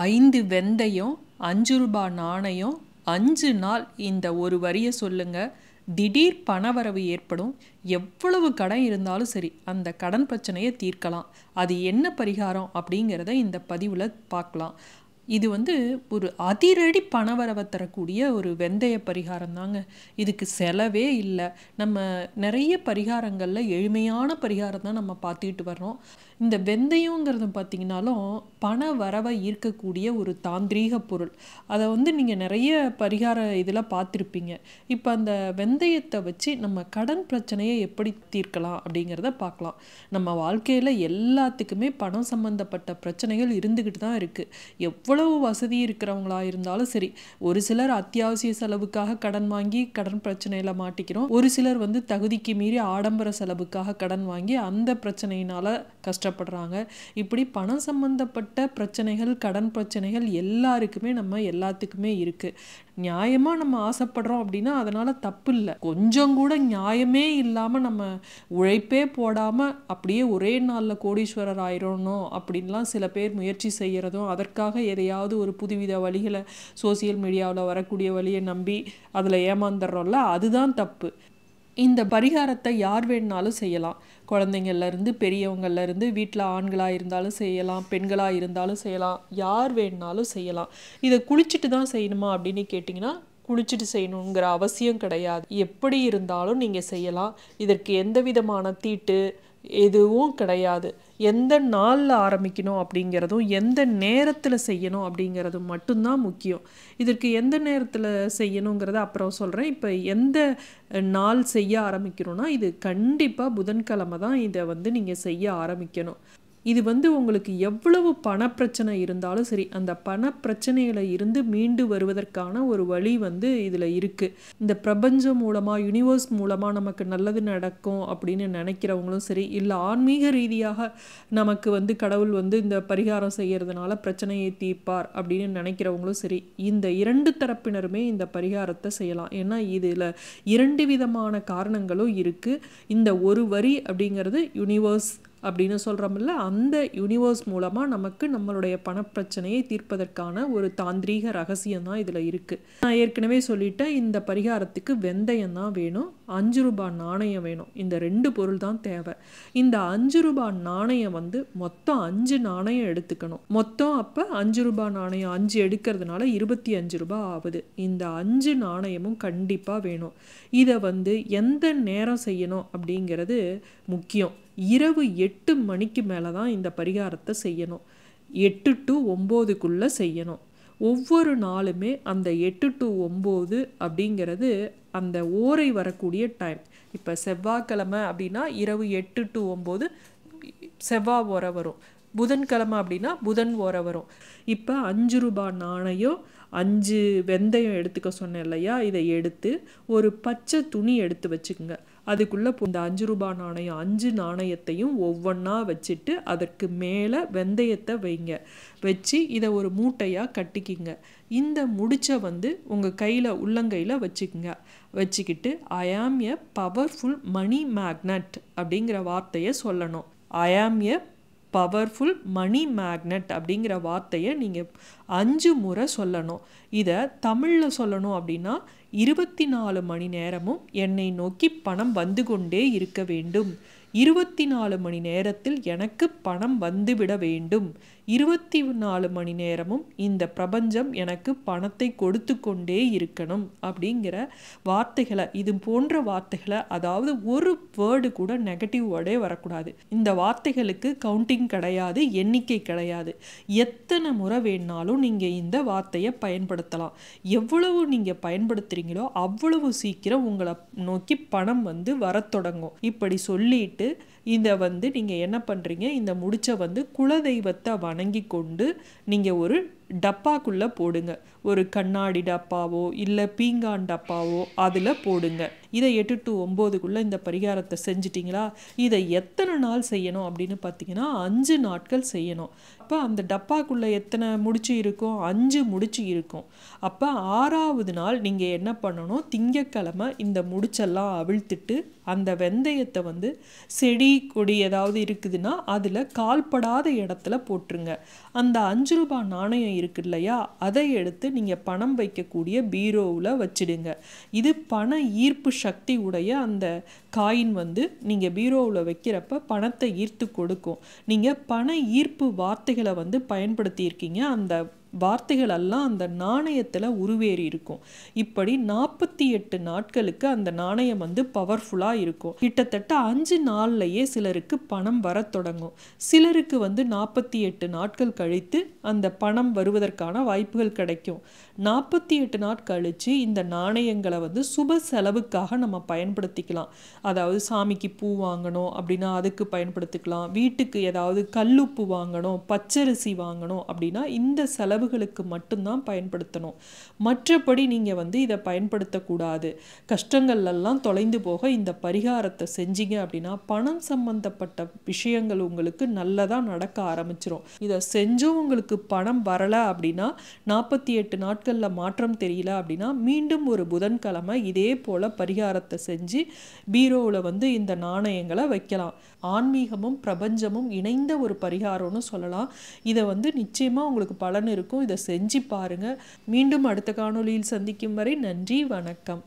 5 வெந்தயம், ₹5 நாணயம், 5 நாள் இந்த ஒரு வரிய சொல்லுங்க. திடீர் பணவரவு ஏற்படும். எவ்வளவு கடன் இருந்தாலும் சரி, அந்த கடன் பிரச்சனையை தீர்க்கலாம். அது என்ன பரிகாரம் அப்படிங்கிறத இந்த பதிவில் பார்க்கலாம். இது ஒரு அதிரடி பணவரவை தரக்கூடிய ஒரு வெந்தய பரிகாரம் தாங்க. இதுக்கு செலவே இல்லை. நம்ம நிறைய பரிகாரங்களில் எளிமையான பரிகாரம் தான் நம்ம பார்த்துக்கிட்டு வர்றோம். இந்த வெந்தயங்கிறது பார்த்திங்கனாலும் பண வரவை ஈர்க்கக்கூடிய ஒரு தாந்திரீக பொருள். அதை நீங்கள் நிறைய பரிகார இதில் பார்த்துருப்பீங்க. இப்போ அந்த வெந்தயத்தை வச்சு நம்ம கடன் பிரச்சனையை எப்படி தீர்க்கலாம் அப்படிங்கிறத பார்க்கலாம். நம்ம வாழ்க்கையில் எல்லாத்துக்குமே பணம் சம்மந்தப்பட்ட பிரச்சனைகள் இருந்துக்கிட்டு தான் இருக்குது. எவ்வளவு வசதி இருக்கிறவங்களா இருந்தாலும் சரி, ஒரு சிலர் அத்தியாவசிய செலவுக்காக கடன் வாங்கி கடன் பிரச்சனையில் மாட்டிக்கிறோம். ஒரு சிலர் தகுதிக்கு மீறி ஆடம்பர செலவுக்காக கடன் வாங்கி அந்த பிரச்சனையினால் கஷ்டப்படுறாங்க. இப்படி பணம் சம்பந்தப்பட்ட பிரச்சனைகள், கடன் பிரச்சனைகள் எல்லாத்துக்குமே இருக்குது. நியாயமாக நம்ம ஆசைப்படுறோம் அப்படின்னா அதனால் தப்பு இல்லை. கொஞ்சம் கூட நியாயமே இல்லாமல் நம்ம உழைப்பே போடாமல் அப்படியே ஒரே நாளில் கோடீஸ்வரர் ஆயிடணும் அப்படின்லாம் சில பேர் முயற்சி செய்கிறதும், அதற்காக எதையாவது ஒரு புதுவித வழிகளை சோசியல் மீடியாவில் வரக்கூடிய வழியை நம்பி அதில் ஏமாந்துடுறோம்ல, அதுதான் தப்பு. இந்த பரிகாரத்தை யார் வேணுனாலும் செய்யலாம். குழந்தைங்கள்லேருந்து பெரியவங்கள்லேருந்து, வீட்டில் ஆண்களாக இருந்தாலும் செய்யலாம், பெண்களாக இருந்தாலும் செய்யலாம், யார் வேணுனாலும் செய்யலாம். இதை குளிச்சுட்டு தான் செய்யணுமா அப்படின்னு கேட்டிங்கன்னா, குளிச்சுட்டு செய்யணுங்கிற அவசியம் கிடையாது. எப்படி இருந்தாலும் நீங்கள் செய்யலாம். இதற்கு எந்த விதமான தீட்டு எதுவும் கிடையாது. எந்த நாளில் ஆரம்பிக்கணும் அப்படிங்கிறதும் எந்த நேரத்தில் செய்யணும் அப்படிங்கிறதும் மட்டும்தான் முக்கியம். இதற்கு எந்த நேரத்தில் செய்யணுங்கிறத அப்புறம் சொல்கிறேன். இப்போ எந்த நாள் செய்ய ஆரம்பிக்கணும்னா, இது கண்டிப்பாக புதன்கிழமை தான் இதை நீங்கள் செய்ய ஆரம்பிக்கணும். இது உங்களுக்கு எவ்வளவு பணப்பிரச்சனை இருந்தாலும் சரி, அந்த பணப்பிரச்சனையில் இருந்து மீண்டு வருவதற்கான ஒரு வழி இதில் இருக்குது. இந்த பிரபஞ்சம் மூலமாக, யூனிவர்ஸ் மூலமாக நமக்கு நல்லது நடக்கும் அப்படின்னு நினைக்கிறவங்களும் சரி, இல்லை ஆன்மீக ரீதியாக நமக்கு கடவுள் இந்த பரிகாரம் செய்கிறதுனால பிரச்சனையை தீர்ப்பார் அப்படின்னு நினைக்கிறவங்களும் சரி, இந்த 2 தரப்பினருமே இந்த பரிகாரத்தை செய்யலாம். ஏன்னா இதில் 2 விதமான காரணங்களும் இருக்குது. இந்த ஒரு வரி அப்படிங்கிறது யூனிவர்ஸ் அப்படின்னு சொல்கிறோம்ல, அந்த யூனிவர்ஸ் மூலமாக நமக்கு நம்மளுடைய பணப்பிரச்சனையை தீர்ப்பதற்கான ஒரு தாந்திரீக ரகசியம் தான் இதில் இருக்குது. நான் ஏற்கனவே சொல்லிட்டேன், இந்த பரிகாரத்துக்கு வெந்தயம் தான் வேணும், ₹5 நாணயம் வேணும். இந்த 2 பொருள் தான் தேவை. இந்த ₹5 நாணயம் மொத்தம் 5 நாணயம் எடுத்துக்கணும். மொத்தம் அப்போ ₹5 நாணயம் 5 எடுக்கிறதுனால ₹25 ஆகுது. இந்த 5 நாணயமும் கண்டிப்பாக வேணும். இதை எந்த நேரம் செய்யணும் அப்படிங்கிறது முக்கியம். இரவு 8 மணிக்கு மேலே தான் இந்த பரிகாரத்தை செய்யணும். 8 to 9க்குள்ளே செய்யணும். ஒவ்வொரு நாளுமே அந்த 8 to 9 அப்படிங்கிறது அந்த ஓரை வரக்கூடிய டைம். இப்போ செவ்வாய்க்கிழமை அப்படின்னா இரவு 8 to 9 செவ்வாய் ஓரை வரும். புதன்கிழமை அப்படின்னா புதன் ஓரை வரும். இப்போ ₹5 நாணயம், 5 வெந்தயம் எடுத்துக்க சொன்னேன் இல்லையா, இதை எடுத்து ஒரு பச்சை துணி எடுத்து வச்சுக்கோங்க. அதுக்குள்ளே இந்த ₹5 நாணயம் 5 நாணயத்தையும் ஒவ்வொன்றா வச்சுட்டு அதற்கு மேலே வெந்தயத்தை வைங்க. வச்சு இதை ஒரு மூட்டையாக கட்டிக்கிங்க. இந்த முடிச்சை உங்கள் கையில், உள்ளங்கையில் வச்சுக்கோங்க. வச்சுக்கிட்டு ஐ ஆம் எ பவர்ஃபுல் மணி மேக்னட் அப்படிங்கிற வார்த்தையை சொல்லணும். ஐ ஆம் எ பவர்ஃபுல் மணி மேக்னட் அப்படிங்கிற வார்த்தையை நீங்கள் 5 முறை சொல்லணும். இதை தமிழில் சொல்லணும் அப்படின்னா, 24 மணி நேரமும் என்னை நோக்கி பணம் வந்து கொண்டே இருக்க வேண்டும். 24 மணி நேரத்தில் எனக்கு பணம் வந்துவிட வேண்டும். 24 மணி நேரமும் இந்த பிரபஞ்சம் எனக்கு பணத்தை கொடுத்து கொண்டே இருக்கணும் அப்படிங்கிற வார்த்தைகளை, இது போன்ற வார்த்தைகளை, அதாவது ஒரு வேர்டு கூட நெகட்டிவ் வேர்டே வரக்கூடாது. இந்த வார்த்தைகளுக்கு கவுண்டிங் கிடையாது, எண்ணிக்கை கிடையாது. எத்தனை முறை வேணாலும் நீங்கள் இந்த வார்த்தையை பயன்படுத்தலாம். எவ்வளவு நீங்கள் பயன்படுத்துகிறீங்களோ அவ்வளவு சீக்கிரம் உங்களை நோக்கி பணம் வர தொடங்கும். இப்படி சொல்லிட்டு இதை நீங்கள் என்ன பண்ணுறீங்க, இந்த முடிச்சை குலதெய்வத்தை வணங்கி கொண்டு நீங்கள் ஒரு டப்பாக்குள்ளே போடுங்க. ஒரு கண்ணாடி டப்பாவோ இல்லை பீங்கான் டப்பாவோ அதில் போடுங்க. இதை 8 to 9க்குள்ளே இந்த பரிகாரத்தை செஞ்சிட்டிங்களா? இதை எத்தனை நாள் செய்யணும் அப்படின்னு பார்த்தீங்கன்னா 5 நாட்கள் செய்யணும். அப்போ அந்த டப்பாக்குள்ளே எத்தனை முடிச்சு இருக்கும்? 5 முடிச்சு இருக்கும். அப்போ 6வது நாள் நீங்கள் என்ன பண்ணணும், திங்கக்கிழமை இந்த முடிச்செல்லாம் அவிழ்த்துட்டு அந்த வெந்தயத்தை செடி கொடி ஏதாவது இருக்குதுன்னா அதில் கால்படாத இடத்துல போட்டுருங்க. அந்த ₹5 நாணயம் நாணயம் இருக்கு இல்லையா, அதை எடுத்து நீங்கள் பணம் வைக்கக்கூடிய பீரோவில் வச்சிடுங்க. இது பண ஈர்ப்பு சக்தி உடைய அந்த காயின் வந்து நீங்கள் பீரோவில் வைக்கிறப்ப பணத்தை ஈர்த்து கொடுக்கும். நீங்கள் பண ஈர்ப்பு வார்த்தைகளை வந்து பயன்படுத்தியிருக்கீங்க, அந்த வார்த்தைகள் எல்லாம் அந்த நாணயத்தில் உருவேறி இருக்கும். இப்படி 48 நாட்களுக்கு அந்த நாணயம் வந்து பவர்ஃபுல்லாக இருக்கும். கிட்டத்தட்ட 5 நாள்லையே சிலருக்கு பணம் வர தொடங்கும். சிலருக்கு வந்து 48 நாட்கள் கழித்து அந்த பணம் வருவதற்கான வாய்ப்புகள் கிடைக்கும். 48 நாள் கழித்து இந்த நாணயங்களை வந்து சுப செலவுக்காக நம்ம பயன்படுத்திக்கலாம். அதாவது சாமிக்கு பூ வாங்கணும் அப்படின்னா அதுக்கு பயன்படுத்திக்கலாம். வீட்டுக்கு ஏதாவது கல்லுப்பு வாங்கணும், பச்சரிசி வாங்கணும் அப்படின்னா இந்த செலவுகளுக்கு மட்டும்தான் பயன்படுத்தணும். மற்றபடி நீங்கள் வந்து இதை பயன்படுத்தக்கூடாது. கஷ்டங்கள்லாம் தொலைந்து போக இந்த பரிகாரத்தை செஞ்சீங்க அப்படின்னா பணம் சம்பந்தப்பட்ட விஷயங்கள் உங்களுக்கு நல்லதாக நடக்க ஆரம்பிச்சிடும். இதை செஞ்சும் உங்களுக்கு பணம் வரலை அப்படின்னா, 48 நாட்களில் மாற்றம் தெரியல அப்படின்னா, மீண்டும் ஒரு புதன்கிழமை இதே போல் பரிகாரத்தை செஞ்சு பீரோவில் வந்து இந்த நாணயங்களை வைக்கலாம். ஆன்மீகமும் பிரபஞ்சமும் இணைந்த ஒரு பரிகாரம்னு சொல்லலாம். இதை வந்து நிச்சயமாக உங்களுக்கு பலன் இருக்கும். இதை செஞ்சு பாருங்கள். மீண்டும் அடுத்த காணொளியில் சந்திக்கும் வரை நன்றி, வணக்கம்.